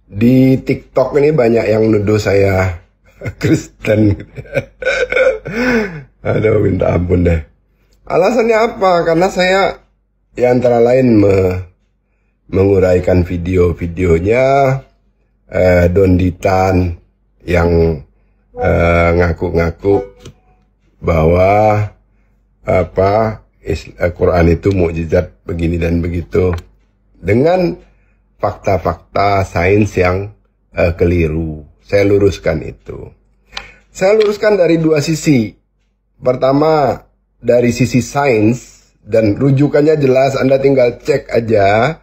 Di TikTok ini banyak yang nuduh saya Kristen. Aduh, minta ampun deh. Alasannya apa? Karena saya ya antara lain menguraikan video-videonya Don Ditan yang ngaku-ngaku bahwa Quran itu mukjizat begini dan begitu dengan fakta-fakta sains yang keliru. Saya luruskan itu. Saya luruskan dari dua sisi. Pertama, dari sisi sains, dan rujukannya jelas, Anda tinggal cek aja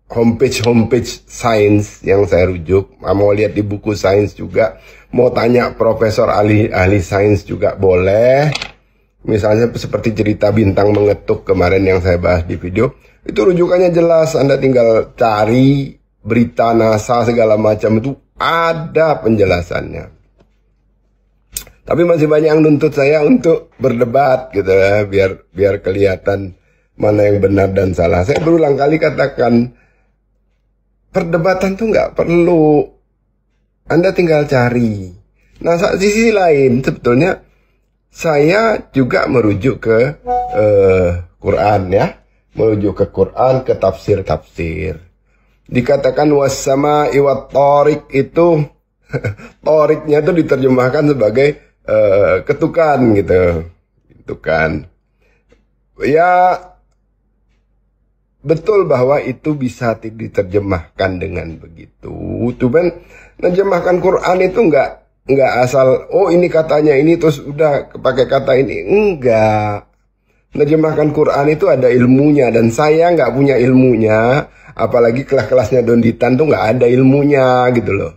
homepage sains yang saya rujuk. Mau lihat di buku sains juga, mau tanya profesor ahli sains juga boleh. Misalnya seperti cerita bintang mengetuk kemarin yang saya bahas di video, itu rujukannya jelas. Anda tinggal cari berita NASA segala macam, itu ada penjelasannya. Tapi masih banyak yang nuntut saya untuk berdebat gitu ya, biar kelihatan mana yang benar dan salah. Saya berulang kali katakan, perdebatan tuh nggak perlu. Anda tinggal cari. Nah, sisi lain sebetulnya saya juga merujuk ke Quran ya. Merujuk ke Quran, ke tafsir-tafsir. Dikatakan wassama'i wat-thariq itu, thariqnya itu diterjemahkan sebagai ketukan gitu. Itu kan. Ya, betul bahwa itu bisa diterjemahkan dengan begitu. Cuman menerjemahkan Quran itu nggak asal ini katanya ini terus udah pakai kata ini, enggak. Menerjemahkan Quran itu ada ilmunya, dan saya nggak punya ilmunya, apalagi kelas-kelasnya Don Ditan tuh nggak ada ilmunya gitu loh.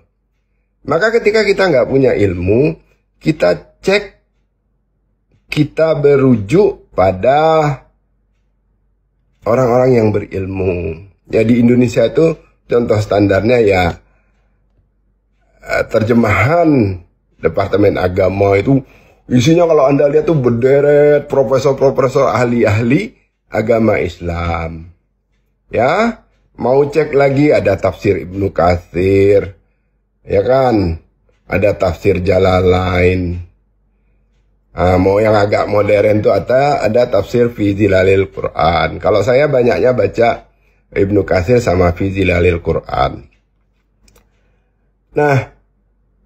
Maka ketika kita nggak punya ilmu, kita cek, kita berujuk pada orang-orang yang berilmu. Ya, di Indonesia itu contoh standarnya ya terjemahan Departemen Agama itu isinya kalau Anda lihat tuh berderet profesor-profesor ahli-ahli agama Islam. Ya, mau cek lagi ada tafsir Ibnu Katsir, ya kan? Ada tafsir Jalalain. Mau yang agak modern tuh ada tafsir Fi Zilalil Quran. Kalau saya banyaknya baca Ibnu Katsir sama Fi Zilalil Quran. Nah,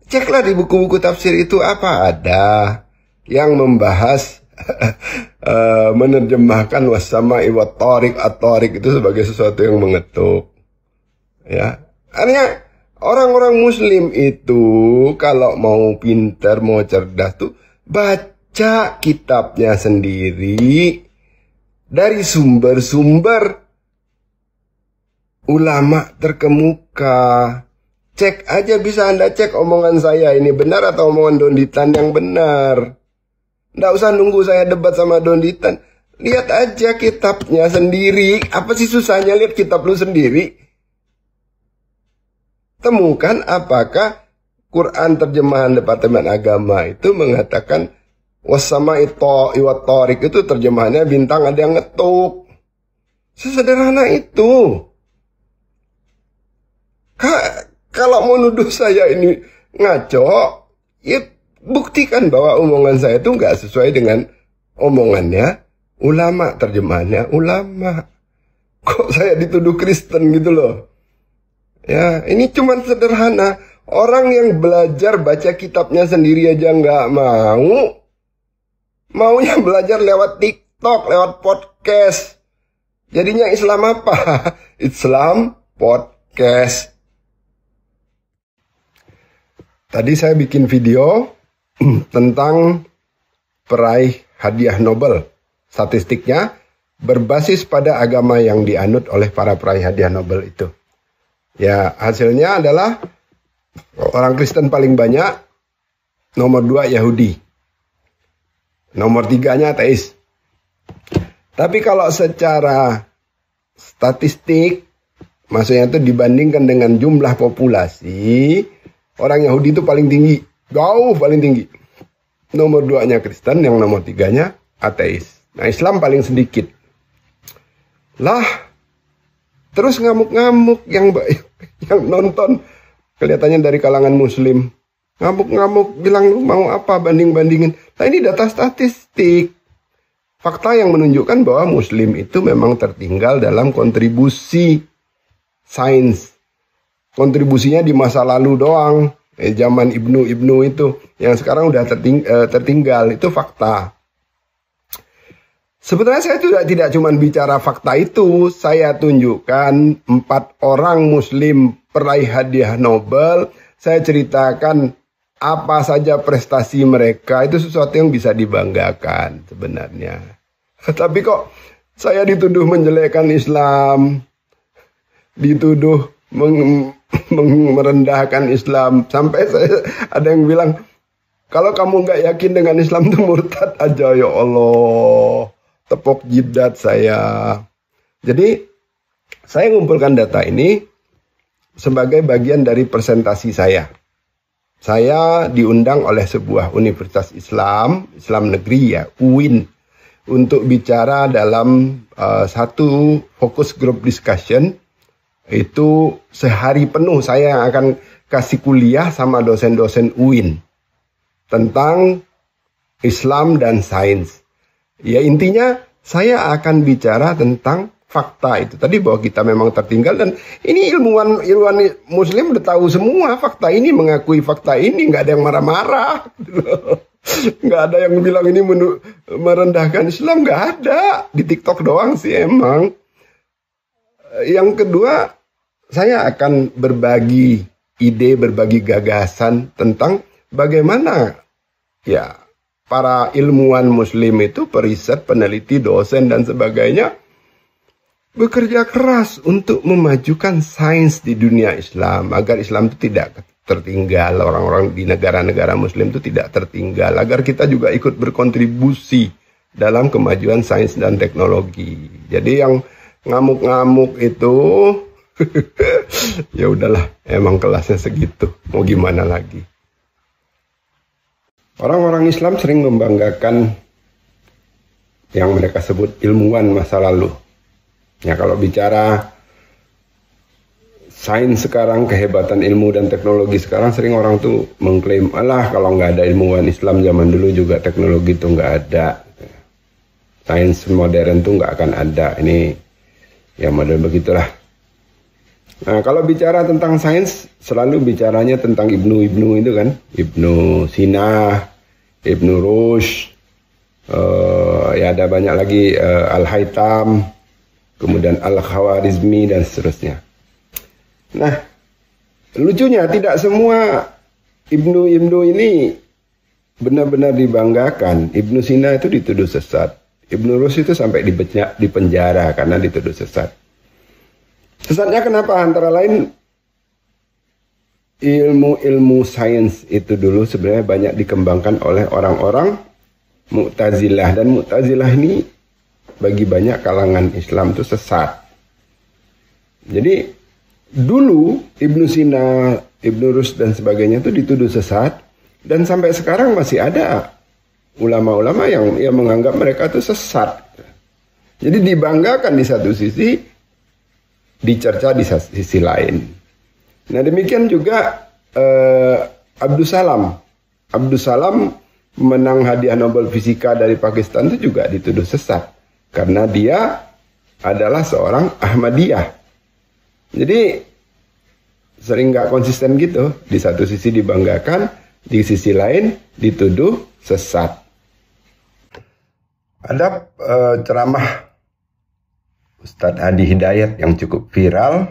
ceklah di buku-buku tafsir itu apa ada yang membahas menerjemahkan wassama'i wat-thariq, at-thariq itu sebagai sesuatu yang mengetuk. Ya, artinya orang-orang Muslim itu kalau mau pintar, mau cerdas tuh baca kitabnya sendiri dari sumber-sumber ulama terkemuka. Cek aja, bisa Anda cek omongan saya ini benar atau omongan Don Ditan yang benar. Nggak usah nunggu saya debat sama Don Ditan. Lihat aja kitabnya sendiri. Apa sih susahnya lihat kitab lu sendiri? Temukan apakah Quran terjemahan Departemen Agama itu mengatakan wassama'i wat-thariq itu terjemahannya bintang ada yang ngetuk. Sesederhana itu. Kalau mau nuduh saya ini ngaco, ya buktikan bahwa omongan saya itu nggak sesuai dengan omongannya ulama, terjemahannya ulama. Kok saya dituduh Kristen gitu loh? Ya, ini cuma sederhana. Orang yang belajar baca kitabnya sendiri aja nggak mau. Maunya belajar lewat TikTok, lewat podcast. Jadinya Islam apa? Islam podcast. Tadi saya bikin video tentang peraih hadiah Nobel. Statistiknya berbasis pada agama yang dianut oleh para peraih hadiah Nobel itu. Ya, hasilnya adalah orang Kristen paling banyak, nomor 2 Yahudi, nomor 3-nya ateis. Tapi kalau secara statistik, maksudnya itu dibandingkan dengan jumlah populasi, orang Yahudi itu paling tinggi, jauh paling tinggi. Nomor 2-nya Kristen, yang nomor 3-nya ateis. Nah, Islam paling sedikit. Lah, Terus ngamuk-ngamuk yang nonton kelihatannya dari kalangan muslim. Ngamuk-ngamuk bilang lu mau apa banding-bandingin. Nah ini data statistik. Fakta yang menunjukkan bahwa muslim itu memang tertinggal dalam kontribusi sains. Kontribusinya di masa lalu doang. Zaman Ibnu itu. Yang sekarang udah tertinggal. Itu fakta. Sebenarnya saya tidak cuma bicara fakta itu. Saya tunjukkan 4 orang muslim peraih hadiah Nobel. Saya ceritakan apa saja prestasi mereka. Itu sesuatu yang bisa dibanggakan sebenarnya. Tapi kok saya dituduh menjelekkan Islam, dituduh merendahkan Islam. Sampai ada yang bilang, kalau kamu nggak yakin dengan Islam itu murtad aja. Ya Allah, tepuk jidat saya. Jadi saya ngumpulkan data ini sebagai bagian dari presentasi saya. Saya diundang oleh sebuah universitas Islam negeri ya, UIN, untuk bicara dalam satu focus group discussion. Itu sehari penuh saya yang akan kasih kuliah sama dosen-dosen UIN tentang Islam dan sains. Ya intinya saya akan bicara tentang fakta itu tadi, bahwa kita memang tertinggal, dan ini ilmuwan muslim udah tahu semua fakta ini, mengakui fakta ini, nggak ada yang marah-marah, nggak ada yang bilang ini merendahkan Islam, nggak ada. Di TikTok doang sih emang. Yang kedua, saya akan berbagi ide, berbagi gagasan tentang bagaimana ya para ilmuwan muslim itu, periset, peneliti, dosen dan sebagainya bekerja keras untuk memajukan sains di dunia Islam, agar Islam itu tidak tertinggal, orang-orang di negara-negara muslim itu tidak tertinggal, agar kita juga ikut berkontribusi dalam kemajuan sains dan teknologi. Jadi yang ngamuk-ngamuk itu ya udahlah, emang kelasnya segitu, mau gimana lagi. Orang-orang Islam sering membanggakan yang mereka sebut ilmuwan masa lalu. Ya kalau bicara sains sekarang, kehebatan ilmu dan teknologi sekarang, sering orang tuh mengklaim, alah kalau nggak ada ilmuwan Islam zaman dulu juga teknologi tuh nggak ada. Sains modern tuh nggak akan ada. Ini ya model begitulah. Nah kalau bicara tentang sains, selalu bicaranya tentang Ibnu itu kan. Ibnu Sina, Ibnu Rushd, ya ada banyak lagi, Al-Haytham, kemudian Al-Khawarizmi dan seterusnya. Nah, lucunya tidak semua Ibnu ini benar-benar dibanggakan. Ibnu Sina itu dituduh sesat. Ibnu Rushd itu sampai di penjara karena dituduh sesat. Sesatnya kenapa? Antara lain ilmu sains itu dulu sebenarnya banyak dikembangkan oleh orang-orang Mu'tazilah, dan Mu'tazilah ini bagi banyak kalangan Islam itu sesat. Jadi dulu Ibnu Sina, Ibnu Rushd dan sebagainya itu dituduh sesat, dan sampai sekarang masih ada ulama-ulama yang menganggap mereka itu sesat. Jadi dibanggakan di satu sisi, dicerca di sisi lain. Nah demikian juga Abdus Salam menang hadiah Nobel Fisika dari Pakistan itu juga dituduh sesat karena dia adalah seorang Ahmadiyah. Jadi sering nggak konsisten gitu. Di satu sisi dibanggakan, di sisi lain dituduh sesat. Ada ceramah Ustadz Hadi Hidayat yang cukup viral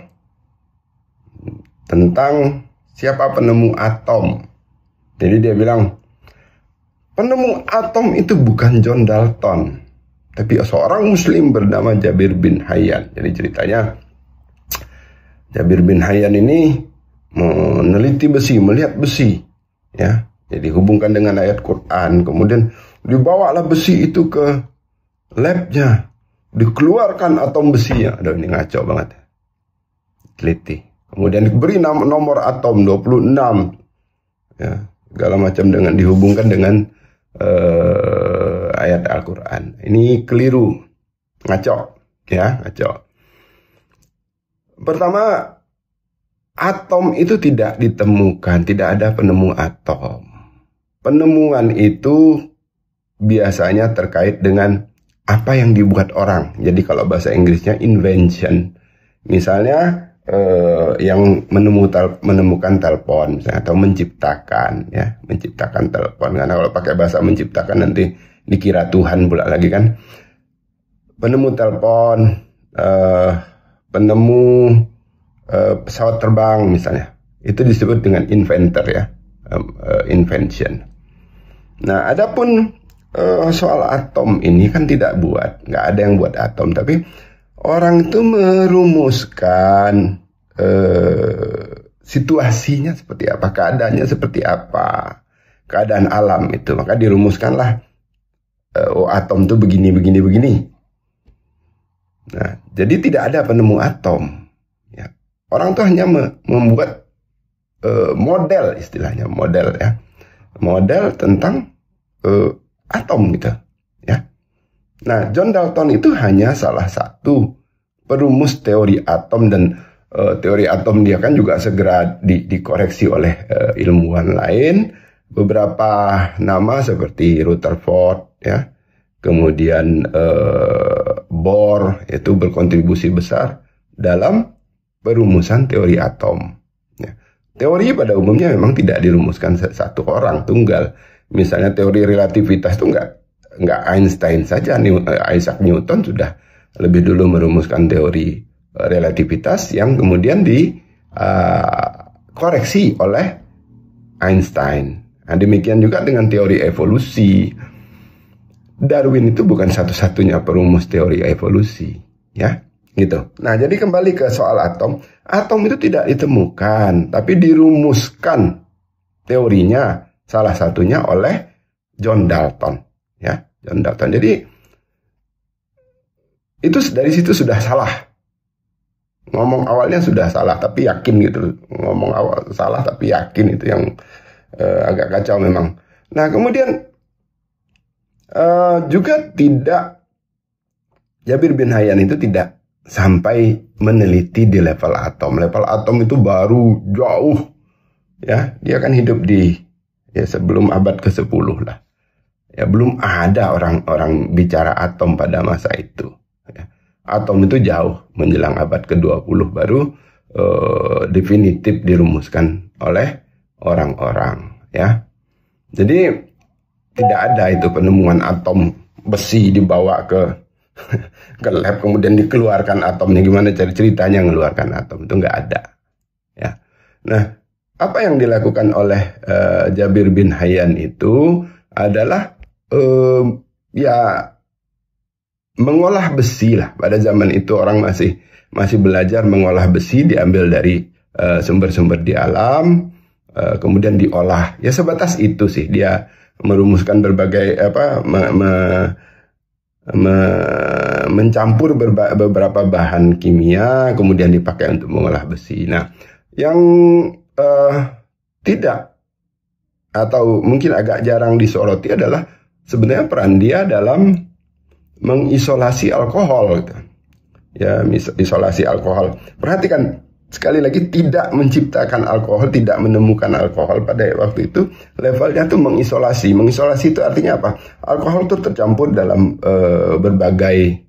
tentang siapa penemu atom. Jadi dia bilang, penemu atom itu bukan John Dalton, tapi seorang muslim bernama Jabir bin Hayyan. Jadi ceritanya, Jabir bin Hayyan ini meneliti besi, melihat besi, ya. Jadi hubungkan dengan ayat Quran, kemudian dibawalah besi itu ke labnya, dikeluarkan atom besinya. Aduh ini ngaco banget. Teliti. Kemudian diberi nomor atom 26. Ya, segala macam dengan dihubungkan dengan ayat Al-Quran. Ini keliru. Ngaco. Ya, ngaco. Pertama, atom itu tidak ditemukan, tidak ada penemu atom. Penemuan itu biasanya terkait dengan apa yang dibuat orang. Jadi kalau bahasa Inggrisnya invention. Misalnya yang menemukan telepon misalnya, atau menciptakan telepon. Karena kalau pakai bahasa menciptakan nanti dikira Tuhan pula lagi kan. Penemu telepon, penemu pesawat terbang misalnya, itu disebut dengan inventor ya, invention. Nah, adapun soal atom ini kan nggak ada yang buat atom, tapi orang itu merumuskan situasinya seperti apa, keadaannya seperti apa, keadaan alam itu, maka dirumuskanlah atom itu begini. Nah, jadi tidak ada penemu atom. Orang tuh hanya membuat model, istilahnya model ya, model tentang atom gitu ya. Nah, John Dalton itu hanya salah satu perumus teori atom, dan teori atom dia kan juga segera dikoreksi oleh ilmuwan lain. Beberapa nama seperti Rutherford ya, kemudian Bohr itu berkontribusi besar dalam perumusan teori atom. Ya. Teori pada umumnya memang tidak dirumuskan satu orang tunggal. Misalnya teori relativitas itu nggak Einstein saja. Isaac Newton sudah lebih dulu merumuskan teori relativitas yang kemudian dikoreksi oleh Einstein. Nah, demikian juga dengan teori evolusi. Darwin itu bukan satu-satunya perumus teori evolusi, ya. Gitu. Nah, jadi kembali ke soal atom. Atom itu tidak ditemukan, tapi dirumuskan teorinya salah satunya oleh John Dalton, ya, John Dalton. Jadi itu dari situ sudah salah. Ngomong awalnya sudah salah, tapi yakin gitu. Ngomong awal salah tapi yakin, itu yang agak kacau memang. Nah, kemudian juga tidak, Jabir bin Hayyan itu tidak sampai meneliti di level atom. Level atom itu baru jauh ya. Dia kan hidup di sebelum abad ke-10 lah. Ya, belum ada orang-orang bicara atom pada masa itu. Ya. Atom itu jauh menjelang abad ke-20 baru definitif dirumuskan oleh orang-orang ya. Jadi tidak ada itu penemuan atom besi dibawa ke lab kemudian dikeluarkan atomnya. Gimana ceritanya mengeluarkan atom, itu nggak ada ya. Nah, apa yang dilakukan oleh Jabir bin Hayyan itu adalah ya mengolah besi lah. Pada zaman itu orang masih belajar mengolah besi, diambil dari sumber-sumber di alam, kemudian diolah. Ya sebatas itu sih. Dia merumuskan berbagai mencampur beberapa bahan kimia kemudian dipakai untuk mengolah besi. Nah, yang tidak atau mungkin agak jarang disoroti adalah sebenarnya peran dia dalam mengisolasi alkohol gitu. Ya, isolasi alkohol. Perhatikan sekali lagi, tidak menciptakan alkohol, tidak menemukan alkohol pada waktu itu. Levelnya tuh mengisolasi. Mengisolasi itu artinya apa? Alkohol itu tercampur dalam berbagai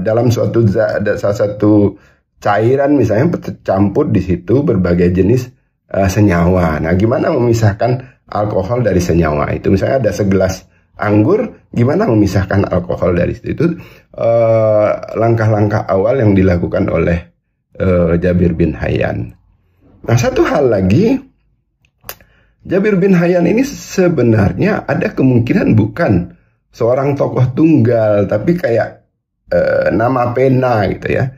dalam salah satu cairan misalnya, tercampur di situ berbagai jenis senyawa. Nah, gimana memisahkan alkohol dari senyawa itu? Misalnya ada segelas anggur, gimana memisahkan alkohol dari situ? Itu langkah-langkah awal yang dilakukan oleh Jabir bin Hayyan. Nah, satu hal lagi, Jabir bin Hayyan ini sebenarnya ada kemungkinan bukan seorang tokoh tunggal, tapi kayak nama pena gitu ya,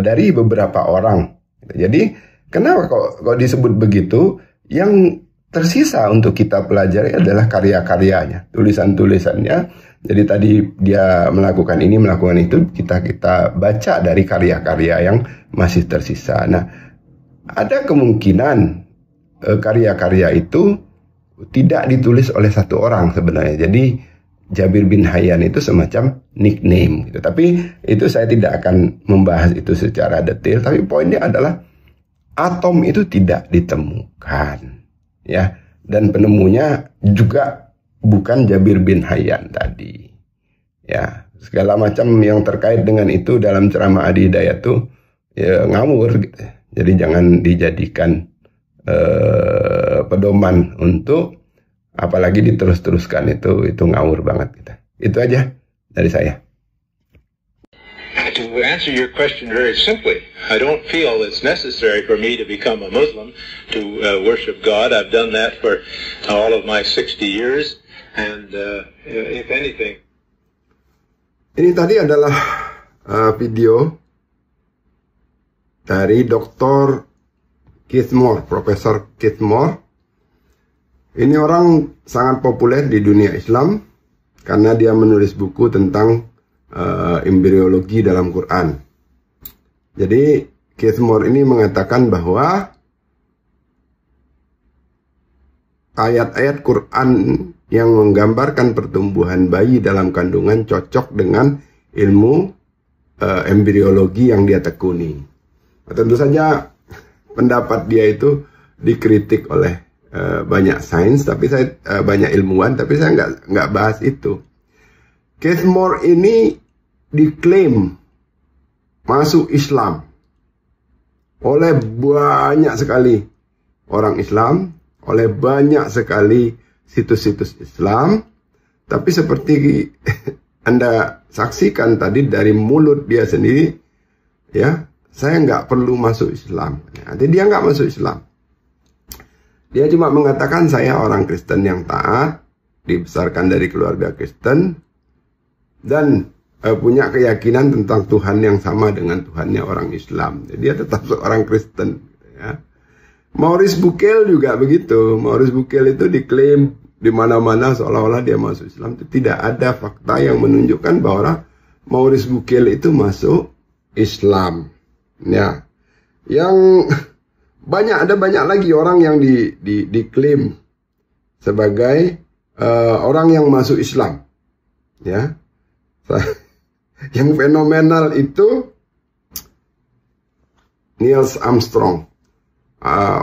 dari beberapa orang. Jadi kenapa kok disebut begitu? Yang tersisa untuk kita pelajari adalah karya-karyanya, tulisan-tulisannya. Jadi tadi dia melakukan ini, melakukan itu, kita baca dari karya-karya yang masih tersisa. Nah, ada kemungkinan karya-karya itu tidak ditulis oleh satu orang sebenarnya. Jadi Jabir bin Hayyan itu semacam nickname gitu. Tapi itu saya tidak akan membahas itu secara detail, tapi poinnya adalah atom itu tidak ditemukan, ya. Dan penemunya juga bukan Jabir bin Hayyan tadi. Ya, segala macam yang terkait dengan itu dalam ceramah Adi Hidayat tuh ya ngawur gitu. Jadi jangan dijadikan pedoman untuk apalagi diterus-teruskan, itu ngawur banget gitu. Itu aja dari saya. To answer your question very simply, I don't feel it's necessary for me to become a Muslim to worship God. I've done that for all of my 60 years, and if anything. Ini tadi adalah video dari Dr. Keith Moore, Profesor Keith Moore. Ini orang sangat populer di dunia Islam karena dia menulis buku tentang embriologi dalam Quran. Jadi Keith Moore ini mengatakan bahwa ayat-ayat Quran yang menggambarkan pertumbuhan bayi dalam kandungan cocok dengan ilmu embriologi yang dia tekuni. Tentu saja pendapat dia itu dikritik oleh banyak sains, tapi saya banyak ilmuwan, tapi saya nggak bahas itu. Keith Moore ini diklaim masuk Islam oleh banyak sekali orang Islam, oleh banyak sekali situs-situs Islam, tapi seperti Anda saksikan tadi dari mulut dia sendiri, ya, saya nggak perlu masuk Islam. Jadi dia nggak masuk Islam. Dia cuma mengatakan saya orang Kristen yang taat, dibesarkan dari keluarga Kristen, dan punya keyakinan tentang Tuhan yang sama dengan Tuhannya orang Islam. Jadi dia tetap seorang Kristen. Ya. Maurice Bucaille juga begitu. Maurice Bucaille itu diklaim di mana-mana seolah-olah dia masuk Islam. Tidak ada fakta yang menunjukkan bahwa Maurice Bucaille itu masuk Islam. Ya, yang ada banyak lagi orang yang diklaim sebagai orang yang masuk Islam. Ya. Yang fenomenal itu Neil Armstrong,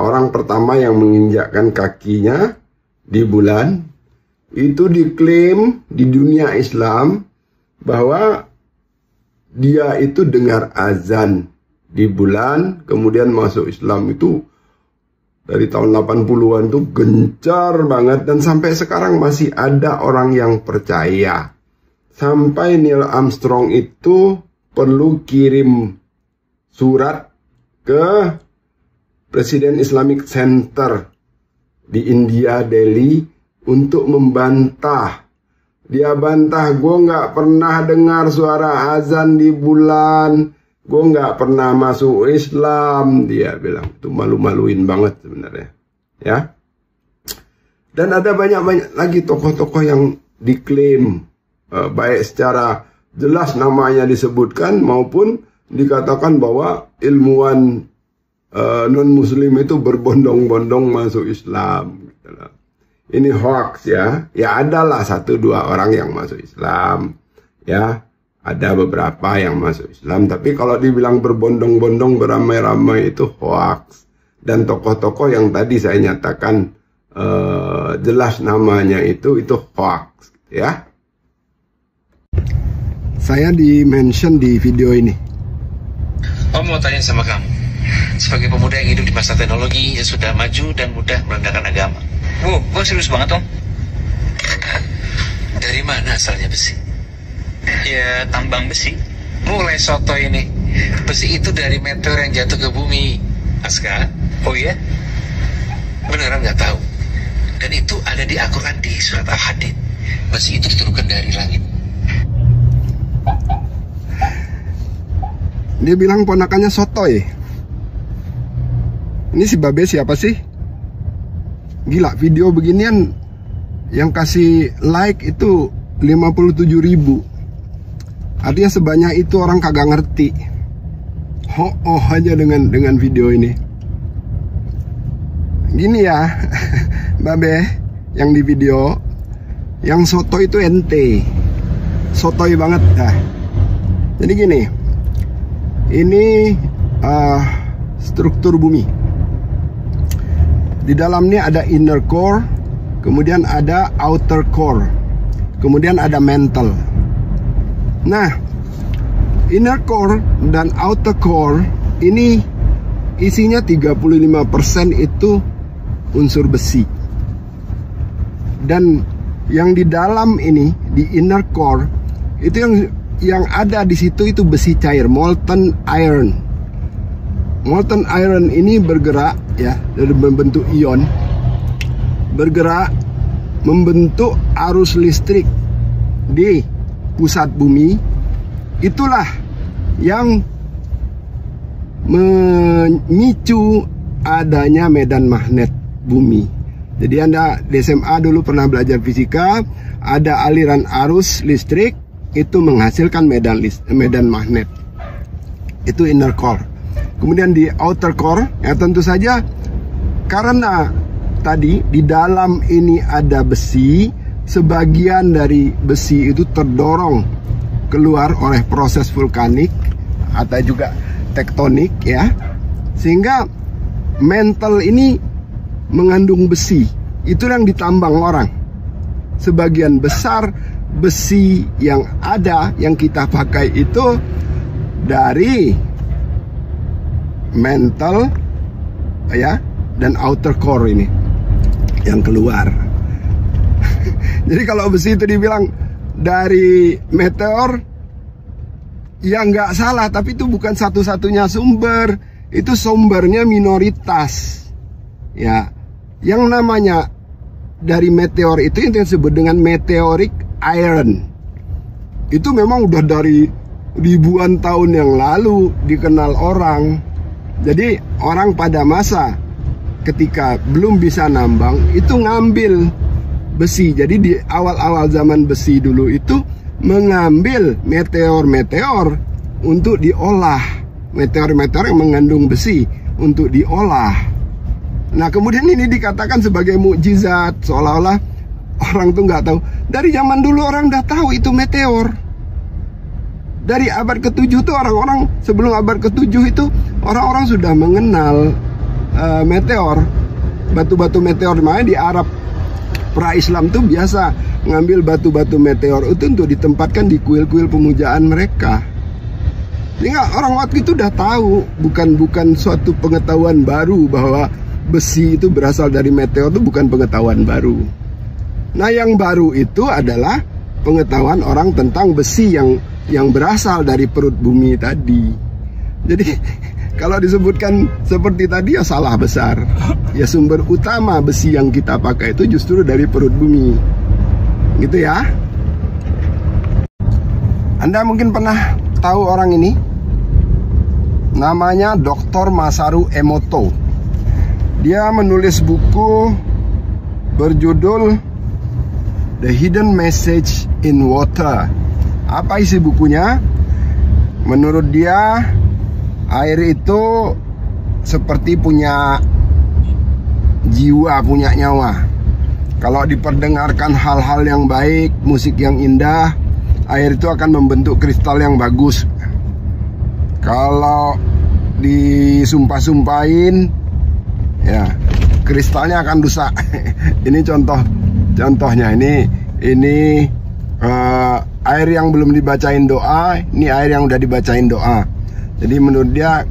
orang pertama yang menginjakkan kakinya di bulan. Itu diklaim di dunia Islam bahwa dia itu dengar azan di bulan, kemudian masuk Islam. Itu dari tahun 80-an tuh gencar banget, dan sampai sekarang masih ada orang yang percaya. Sampai Neil Armstrong itu perlu kirim surat ke Presiden Islamic Center di India, Delhi, untuk membantah. Dia bantah, gue nggak pernah dengar suara azan di bulan, gue nggak pernah masuk Islam. Dia bilang, itu malu-maluin banget sebenarnya. Ya. Dan ada banyak lagi tokoh-tokoh yang diklaim, baik secara jelas namanya disebutkan maupun dikatakan bahwa ilmuwan non-muslim itu berbondong-bondong masuk Islam. Ini hoax ya. Ya adalah 1-2 orang yang masuk Islam. Ya, ada beberapa yang masuk Islam. Tapi kalau dibilang berbondong-bondong, beramai-ramai, itu hoax. Dan tokoh-tokoh yang tadi saya nyatakan jelas namanya itu hoax. Ya. Saya di-mention di video ini. Om mau tanya sama kamu, sebagai pemuda yang hidup di masa teknologi yang sudah maju dan mudah merendahkan agama. Gue serius banget, Om. Dari mana asalnya besi? Ya, tambang besi. Mulai soto ini. Besi itu dari meteor yang jatuh ke bumi. Aska? Oh iya? Beneran nggak tahu. Dan itu ada di Al-Quran di surat Al-Hadid. Besi itu diturunkan dari langit. Dia bilang ponakannya sotoy. Ini si Babe siapa sih? Gila, video beginian yang kasih like itu 57.000. Artinya sebanyak itu orang kagak ngerti. Oh aja dengan video ini. Gini ya, Babe yang di video. Yang soto itu ente, sotoy banget dah. Jadi gini, ini struktur bumi. Di dalamnya ada inner core, kemudian ada outer core, kemudian ada mantle. Nah, inner core dan outer core ini isinya 35% itu unsur besi. Dan yang di dalam ini, di inner core, itu yang ada di situ itu besi cair, molten iron. Molten iron ini bergerak ya, dari membentuk ion, bergerak membentuk arus listrik di pusat bumi. Itulah yang memicu adanya medan magnet bumi. Jadi Anda di SMA dulu pernah belajar fisika, ada aliran arus listrik itu menghasilkan medan magnet. Itu inner core. Kemudian di outer core, ya tentu saja karena tadi di dalam ini ada besi, sebagian dari besi itu terdorong keluar oleh proses vulkanik atau juga tektonik ya, sehingga mantle ini mengandung besi. Itu yang ditambang orang. Sebagian besar besi yang ada, yang kita pakai itu dari mantle ya, dan outer core ini yang keluar. Jadi kalau besi itu dibilang dari meteor, ya nggak salah, tapi itu bukan satu-satunya sumber. Itu sumbernya minoritas. Ya, yang namanya dari meteor itu yang disebut dengan meteoric iron. Itu memang udah dari ribuan tahun yang lalu dikenal orang. Jadi orang pada masa ketika belum bisa nambang itu ngambil besi. Jadi di awal-awal zaman besi dulu itu mengambil meteor-meteor untuk diolah. Meteor-meteor yang mengandung besi untuk diolah. Nah kemudian ini dikatakan sebagai mukjizat, seolah-olah orang tuh nggak tahu. Dari zaman dulu orang udah tahu itu meteor. Dari abad ke-7 tuh orang-orang, sebelum abad ke-7 itu orang-orang sudah mengenal meteor, batu-batu meteor. Makanya di Arab pra-Islam tuh biasa ngambil batu-batu meteor itu untuk ditempatkan di kuil-kuil pemujaan mereka. Sehingga orang waktu itu udah tahu, bukan suatu pengetahuan baru bahwa besi itu berasal dari meteor, itu bukan pengetahuan baru. Nah yang baru itu adalah pengetahuan orang tentang besi yang berasal dari perut bumi tadi. Jadi kalau disebutkan seperti tadi ya salah besar. Ya sumber utama besi yang kita pakai itu justru dari perut bumi. Gitu ya. Anda mungkin pernah tahu orang ini. Namanya Dr. Masaru Emoto. Dia menulis buku berjudul The Hidden Message in Water. Apa isi bukunya? Menurut dia, air itu seperti punya jiwa, punya nyawa. Kalau diperdengarkan hal-hal yang baik, musik yang indah, air itu akan membentuk kristal yang bagus. Kalau disumpah-sumpahin, ya kristalnya akan rusak. Ini contohnya. Ini air yang belum dibacain doa, ini air yang udah dibacain doa. Jadi menurut dia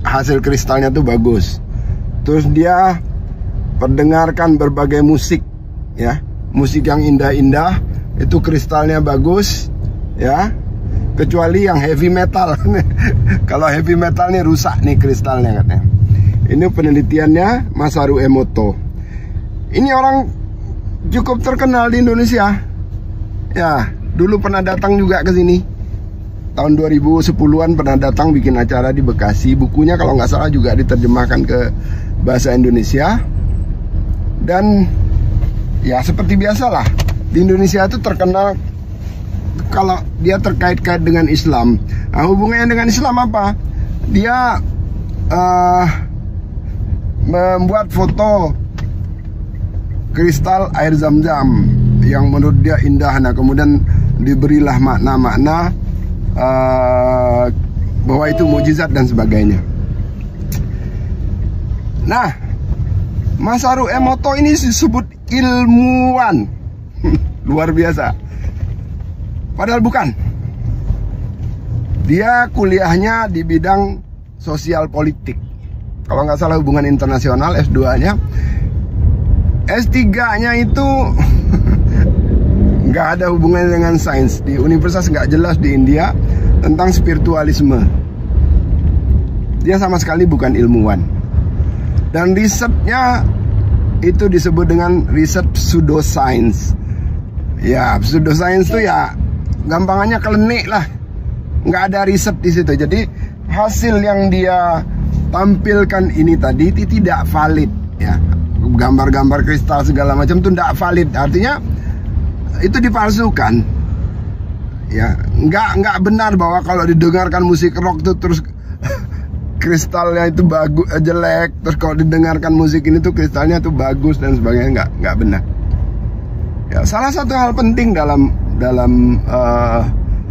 hasil kristalnya tuh bagus. Terus dia perdengarkan berbagai musik, ya, musik yang indah-indah, itu kristalnya bagus, ya. Kecuali yang heavy metal. Kalau heavy metal nih rusak nih kristalnya katanya. Ini penelitiannya Masaru Emoto. Ini orang cukup terkenal di Indonesia. Ya, dulu pernah datang juga ke sini. Tahun 2010-an pernah datang bikin acara di Bekasi. Bukunya kalau nggak salah juga diterjemahkan ke bahasa Indonesia. Dan ya seperti biasalah, di Indonesia itu terkenal kalau dia terkait-kait dengan Islam. Nah, hubungannya dengan Islam apa? Dia membuat foto kristal air Zam-Zam, yang menurut dia indah. Nah, kemudian diberilah makna-makna bahwa itu mukjizat dan sebagainya. Nah, Masaru Emoto ini disebut ilmuwan. Luar biasa. Padahal bukan. Dia kuliahnya di bidang sosial politik. Kalau nggak salah hubungan internasional, S2-nya. S3-nya itu nggak ada hubungannya dengan sains. Di universitas nggak jelas di India tentang spiritualisme. Dia sama sekali bukan ilmuwan. Dan risetnya itu disebut dengan riset pseudoscience. Ya, pseudoscience itu ya gampangannya klenik lah. Nggak ada riset di situ. Jadi hasil yang dia tampilkan ini tadi itu tidak valid, ya. Gambar-gambar kristal segala macam itu tidak valid. Artinya itu dipalsukan. Ya, nggak benar bahwa kalau didengarkan musik rock itu terus kristalnya itu bagus, jelek. Terus kalau didengarkan musik ini tuh kristalnya tuh bagus dan sebagainya. Nggak benar. Ya, salah satu hal penting dalam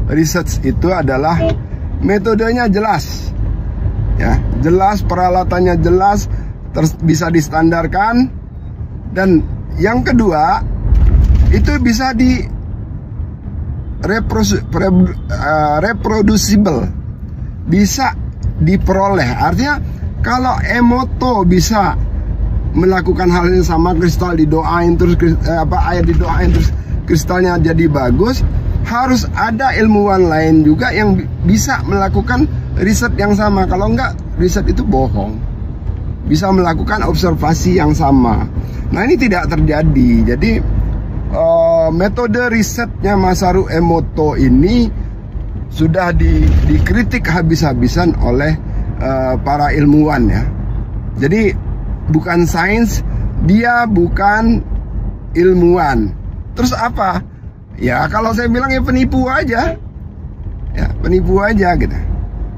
research itu adalah metodenya jelas, ya, jelas, peralatannya jelas, bisa distandarkan, dan yang kedua itu bisa di reproducible, bisa diperoleh. Artinya kalau Emoto bisa melakukan hal yang sama, kristal didoain terus air didoain terus kristalnya jadi bagus, harus ada ilmuwan lain juga yang bisa melakukan riset yang sama. Kalau enggak, riset itu bohong. Bisa melakukan observasi yang sama. Nah, ini tidak terjadi. Jadi metode risetnya Masaru Emoto ini sudah dikritik habis-habisan oleh para ilmuwan, ya. Jadi bukan sains, dia bukan ilmuwan. Terus apa? Ya, kalau saya bilang ya penipu aja. Ya, penipu aja gitu.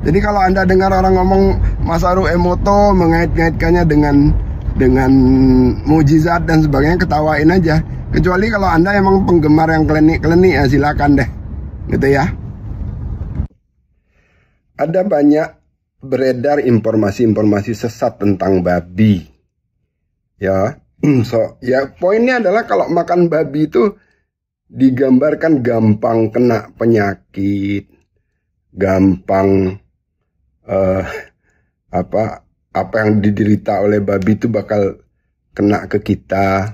Jadi kalau Anda dengar orang ngomong Masaru Emoto mengait-ngaitkannya dengan mukjizat dan sebagainya, ketawain aja. Kecuali kalau Anda emang penggemar yang klenik-klenik, ya silakan deh. Gitu ya. Ada banyak beredar informasi-informasi sesat tentang babi. Ya. Ya, poinnya adalah kalau makan babi itu digambarkan gampang kena penyakit, gampang apa yang diderita oleh babi itu bakal kena ke kita.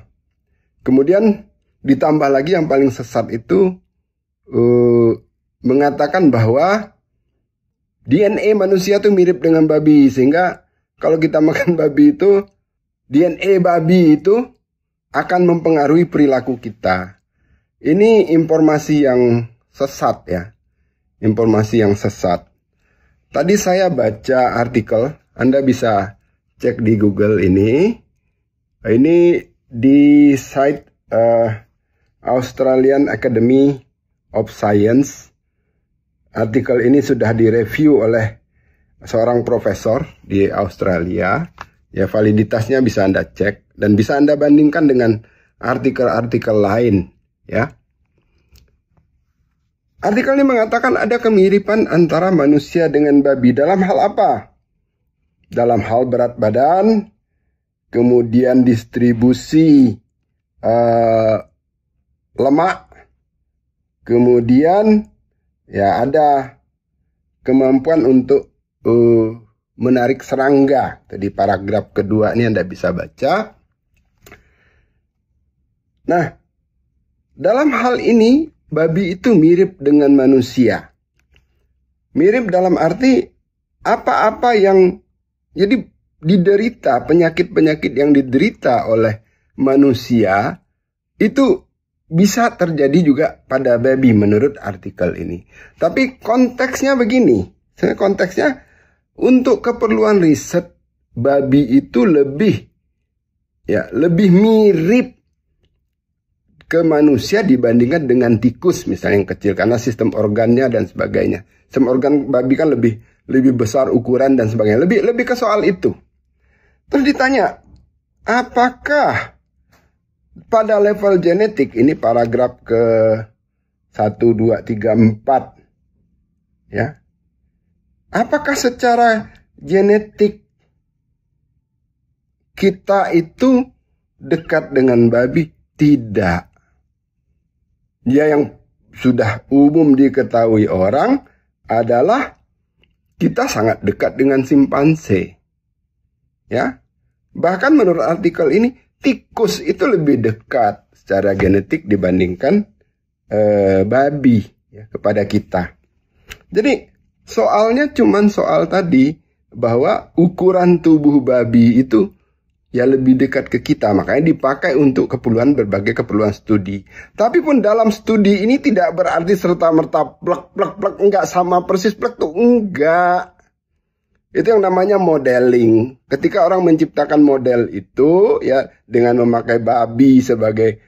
Kemudian ditambah lagi yang paling sesat itu mengatakan bahwa DNA manusia itu mirip dengan babi, sehingga kalau kita makan babi itu, DNA babi itu akan mempengaruhi perilaku kita. Ini informasi yang sesat, ya. Informasi yang sesat. Tadi saya baca artikel, Anda bisa cek di Google ini. Ini di site Australian Academy of Science. Artikel ini sudah direview oleh seorang profesor di Australia. Ya, validitasnya bisa Anda cek dan bisa Anda bandingkan dengan artikel-artikel lain. Ya, artikel ini mengatakan ada kemiripan antara manusia dengan babi dalam hal apa? Dalam hal berat badan, kemudian distribusi lemak, kemudian ya ada kemampuan untuk menarik serangga. Di paragraf kedua ini Anda bisa baca. Nah, dalam hal ini, babi itu mirip dengan manusia. Mirip dalam arti apa-apa yang jadi diderita, penyakit-penyakit yang diderita oleh manusia, itu bisa terjadi juga pada babi menurut artikel ini. Tapi konteksnya begini, konteksnya untuk keperluan riset, babi itu lebih mirip ke manusia dibandingkan dengan tikus misalnya yang kecil, karena sistem organnya dan sebagainya. Sistem organ babi kan lebih besar ukuran dan sebagainya. Lebih ke soal itu. Terus ditanya, apakah pada level genetik, ini paragraf ke 1, 2, 3, 4. Ya. Apakah secara genetik kita itu dekat dengan babi? Tidak. Dia yang sudah umum diketahui orang adalah kita sangat dekat dengan simpanse. Ya. Bahkan menurut artikel ini, tikus itu lebih dekat secara genetik dibandingkan babi ya, kepada kita. Jadi soalnya cuman soal tadi bahwa ukuran tubuh babi itu ya lebih dekat ke kita. Makanya dipakai untuk keperluan berbagai keperluan studi. Tapi pun dalam studi ini tidak berarti serta-merta plek, enggak sama persis plek tuh, enggak. Itu yang namanya modeling. Ketika orang menciptakan model itu ya dengan memakai babi sebagai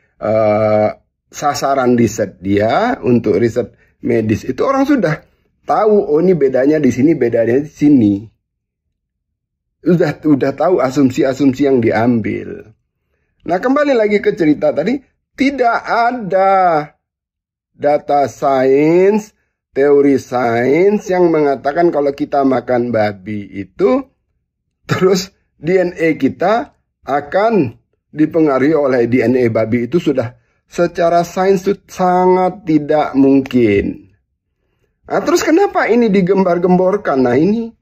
sasaran riset dia untuk riset medis, itu orang sudah tahu, oh ini bedanya di sini, bedanya di sini. Udah tahu asumsi-asumsi yang diambil. Nah, kembali lagi ke cerita tadi, tidak ada data sains, teori sains yang mengatakan kalau kita makan babi itu, terus DNA kita akan dipengaruhi oleh DNA babi itu. Sudah secara sains itu sangat tidak mungkin. Nah, terus kenapa ini digembar-gemborkan? Nah, ini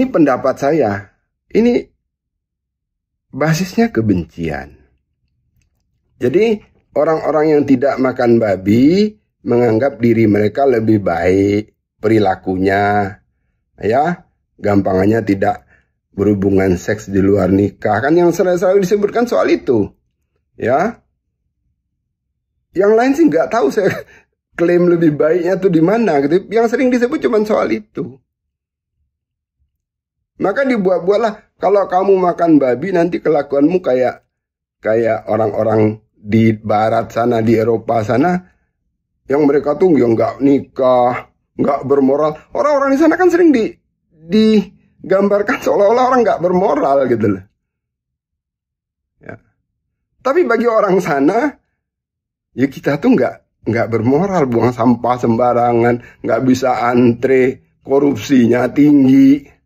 pendapat saya. Ini basisnya kebencian. Jadi, orang-orang yang tidak makan babi menganggap diri mereka lebih baik perilakunya. Ya, gampangannya tidak berhubungan seks di luar nikah. Kan yang selalu disebutkan soal itu. Ya. Yang lain sih nggak tahu saya klaim lebih baiknya tuh di mana gitu. Yang sering disebut cuma soal itu. Maka dibuat-buatlah kalau kamu makan babi nanti kelakuanmu kayak orang-orang di barat sana, di Eropa sana yang mereka tuh yang nggak nikah, nggak bermoral. Orang-orang di sana kan sering digambarkan seolah-olah orang nggak bermoral gitu loh. Ya. Tapi bagi orang sana ya kita tuh nggak bermoral, buang sampah sembarangan, nggak bisa antre, korupsinya tinggi.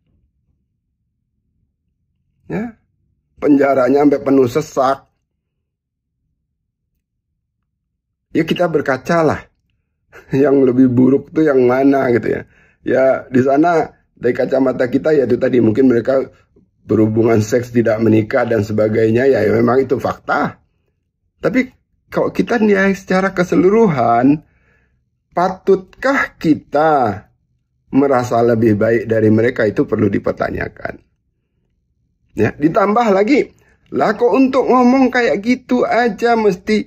Ya, penjaranya sampai penuh sesak. Ya kita berkacalah. Yang lebih buruk tuh yang mana gitu ya. Ya di sana dari kacamata kita ya itu tadi mungkin mereka berhubungan seks tidak menikah dan sebagainya ya memang itu fakta. Tapi kalau kita nilai secara keseluruhan, patutkah kita merasa lebih baik dari mereka, itu perlu dipertanyakan. Ya, ditambah lagi, lah kok untuk ngomong kayak gitu aja mesti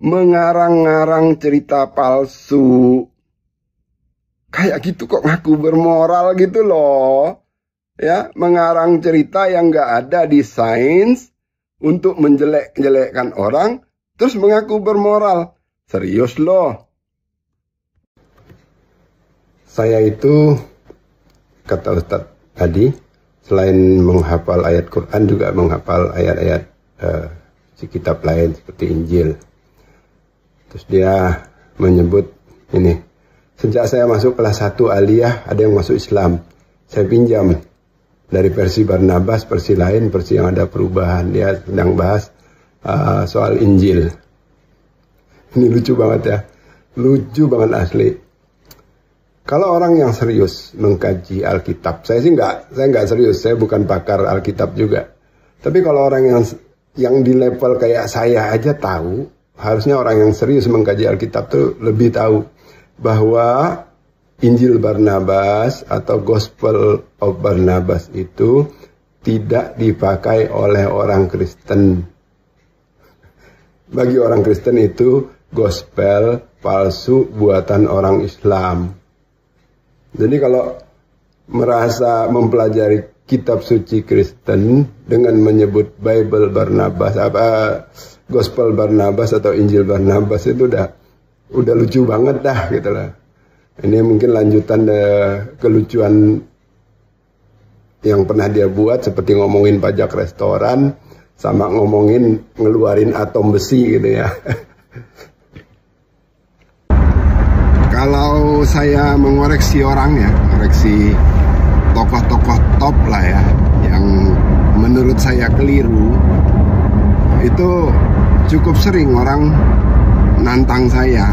mengarang-ngarang cerita palsu. Kayak gitu kok ngaku bermoral gitu loh. Ya, mengarang cerita yang nggak ada di sains untuk menjelek-jelekkan orang, terus mengaku bermoral. Serius loh. Saya itu, kata Ustadz tadi, selain menghafal ayat Quran juga menghafal ayat-ayat si kitab lain seperti Injil. Terus dia menyebut ini, sejak saya masuk kelas 1 aliyah ada yang masuk Islam. Saya pinjam dari versi Barnabas, versi lain, versi yang ada perubahan. Dia sedang bahas soal Injil. Ini lucu banget ya, lucu banget asli. Kalau orang yang serius mengkaji Alkitab, saya nggak serius, saya bukan pakar Alkitab juga. Tapi kalau orang yang di level kayak saya aja tahu, harusnya orang yang serius mengkaji Alkitab tuh lebih tahu bahwa Injil Barnabas atau Gospel of Barnabas itu tidak dipakai oleh orang Kristen. Bagi orang Kristen itu gospel palsu buatan orang Islam. Jadi kalau merasa mempelajari kitab suci Kristen dengan menyebut Bible Barnabas, Gospel Barnabas atau Injil Barnabas itu udah lucu banget dah gitu lah. Ini mungkin lanjutan kelucuan yang pernah dia buat seperti ngomongin pajak restoran, sama ngomongin ngeluarin atom besi gitu ya. Kalau saya mengoreksi orang ya, koreksi tokoh-tokoh top lah ya, yang menurut saya keliru, itu cukup sering orang nantang saya.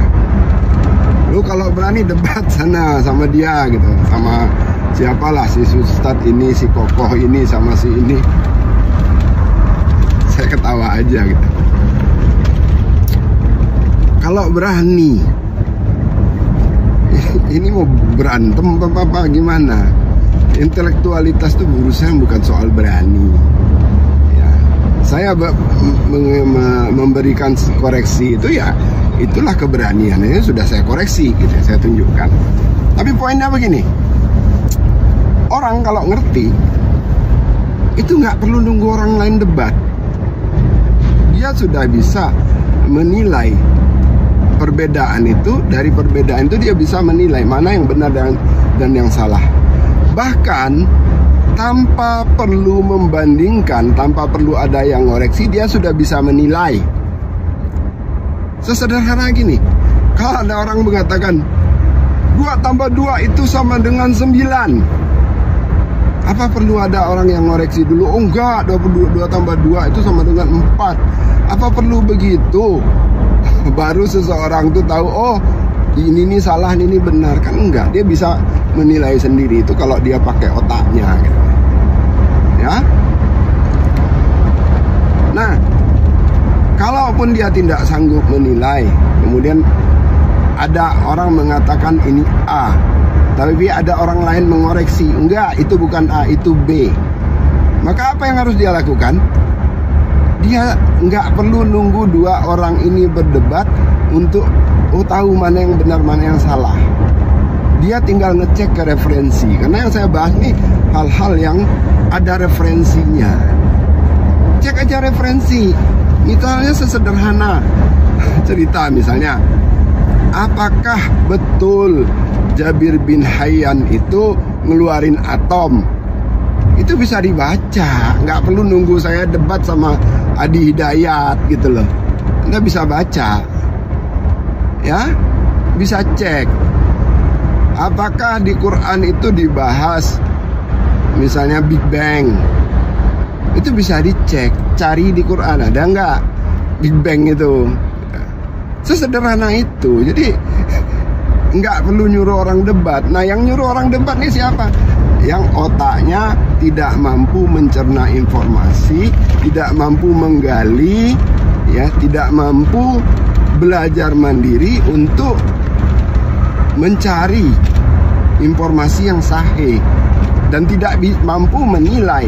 Lu kalau berani debat sana sama dia gitu, sama siapalah, si Ustadz ini, si Kokoh ini, sama si ini. Saya ketawa aja gitu. Kalau berani, ini mau berantem apa gimana? Intelektualitas itu urusan bukan soal berani. Ya, saya memberikan koreksi itu ya, itulah keberaniannya, sudah saya koreksi gitu, saya tunjukkan. Tapi poinnya begini, orang kalau ngerti itu nggak perlu nunggu orang lain debat. Dia sudah bisa menilai perbedaan itu, dari perbedaan itu dia bisa menilai mana yang benar dan yang salah. Bahkan tanpa perlu membandingkan, tanpa perlu ada yang ngoreksi, dia sudah bisa menilai. Sesederhana gini, kalau ada orang mengatakan 2 tambah 2 itu sama dengan 9, apa perlu ada orang yang ngoreksi dulu? Oh enggak, 2 tambah 2 itu sama dengan 4. Apa perlu begitu? Baru seseorang tuh tahu, oh ini salah, ini benar. Kan enggak, dia bisa menilai sendiri itu kalau dia pakai otaknya gitu. Ya. Nah, kalaupun dia tidak sanggup menilai, kemudian ada orang mengatakan ini A, tapi ada orang lain mengoreksi, enggak, itu bukan A, itu B. Maka apa yang harus dia lakukan? Dia nggak perlu nunggu 2 orang ini berdebat untuk tahu mana yang benar, mana yang salah. Dia tinggal ngecek ke referensi. Karena yang saya bahas nih hal-hal yang ada referensinya. Cek aja referensi. Misalnya sesederhana cerita, misalnya, apakah betul Jabir bin Hayyan itu ngeluarin atom? Itu bisa dibaca, nggak perlu nunggu saya debat sama Adi Hidayat gitu loh. Anda bisa baca, ya, bisa cek. Apakah di Quran itu dibahas, misalnya Big Bang? Itu bisa dicek, cari di Quran ada nggak Big Bang itu. Sesederhana itu, jadi nggak perlu nyuruh orang debat. Nah, yang nyuruh orang debat nih siapa? Yang otaknya tidak mampu mencerna informasi, tidak mampu menggali, ya, tidak mampu belajar mandiri untuk mencari informasi yang sahih, dan tidak mampu menilai,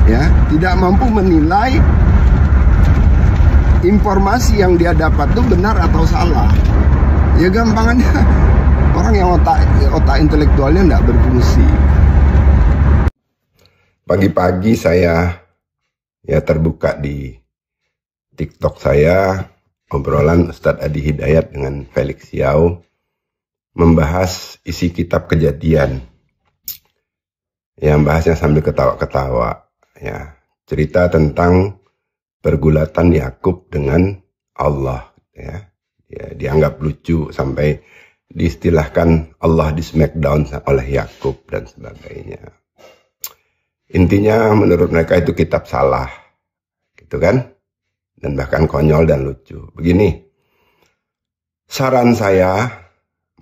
ya, tidak mampu menilai informasi yang dia dapat itu benar atau salah. Ya gampangannya orang yang otak intelektualnya tidak berfungsi. Pagi-pagi saya ya terbuka di TikTok saya obrolan Ustadz Adi Hidayat dengan Felix Yao membahas isi kitab Kejadian. Yang bahasnya sambil ketawa-ketawa, ya, cerita tentang pergulatan Yakub dengan Allah, ya. Ya, dianggap lucu sampai diistilahkan Allah di smackdown oleh Yakub dan sebagainya. Intinya menurut mereka itu kitab salah, gitu kan, dan bahkan konyol dan lucu. Begini, saran saya,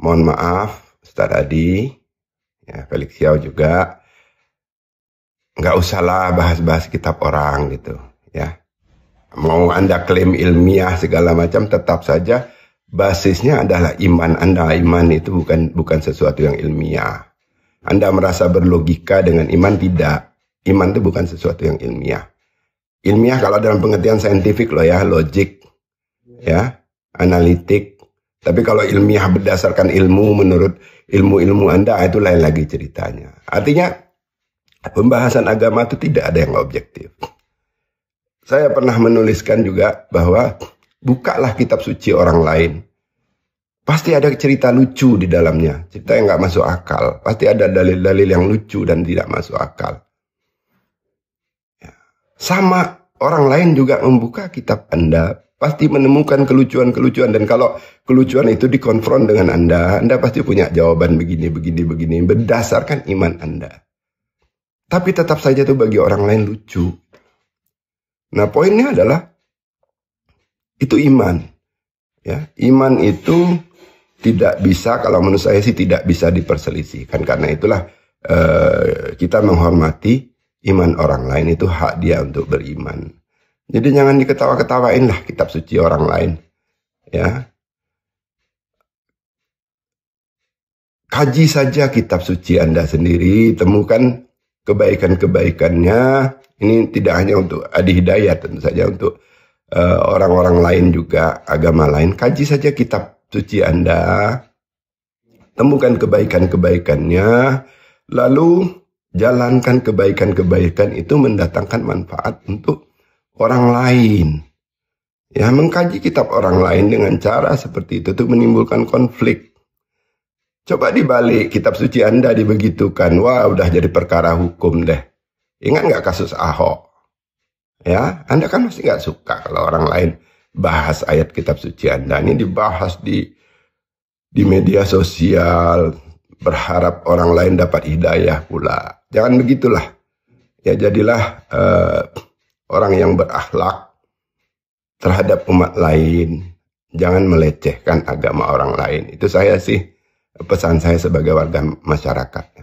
mohon maaf Ustadz Adi, ya, Felix Yao juga, nggak usahlah bahas-bahas kitab orang gitu, ya. Mau Anda klaim ilmiah segala macam, tetap saja basisnya adalah iman Anda. Iman itu bukan sesuatu yang ilmiah. Anda merasa berlogika dengan iman, tidak. Iman itu bukan sesuatu yang ilmiah. Ilmiah kalau dalam pengertian saintifik loh ya, logik, ya, analitik. Tapi kalau ilmiah berdasarkan ilmu, menurut ilmu-ilmu Anda, itu lain lagi ceritanya. Artinya pembahasan agama itu tidak ada yang objektif. Saya pernah menuliskan juga bahwa bukalah kitab suci orang lain. Pasti ada cerita lucu di dalamnya. Cerita yang nggak masuk akal. Pasti ada dalil-dalil yang lucu dan tidak masuk akal. Ya. Sama orang lain juga membuka kitab Anda, pasti menemukan kelucuan-kelucuan. Dan kalau kelucuan itu dikonfront dengan Anda pasti punya jawaban begini, berdasarkan iman Anda. Tapi tetap saja itu bagi orang lain lucu. Nah, poinnya adalah itu iman. Ya, iman itu tidak bisa, kalau menurut saya sih tidak bisa diperselisihkan. Karena itulah kita menghormati iman orang lain, itu hak dia untuk beriman. Jadi jangan diketawa-ketawain lah kitab suci orang lain. Ya. Kaji saja kitab suci Anda sendiri, temukan kebaikan-kebaikannya. Ini tidak hanya untuk Adi Hidayat, tentu saja untuk orang-orang lain juga, agama lain. Kaji saja kitab suci Anda, temukan kebaikan-kebaikannya, lalu jalankan kebaikan-kebaikan itu mendatangkan manfaat untuk orang lain. Ya, mengkaji kitab orang lain dengan cara seperti itu tuh menimbulkan konflik. Coba dibalik, kitab suci Anda dibegitukan, wah udah jadi perkara hukum deh. Ingat nggak kasus Ahok? Ya, Anda kan masih nggak suka kalau orang lain bahas ayat kitab suci Anda. Ini dibahas di media sosial, berharap orang lain dapat hidayah pula. Jangan begitulah. Ya, jadilah orang yang berakhlak terhadap umat lain. Jangan melecehkan agama orang lain. Itu saya sih, pesan saya sebagai warga masyarakat.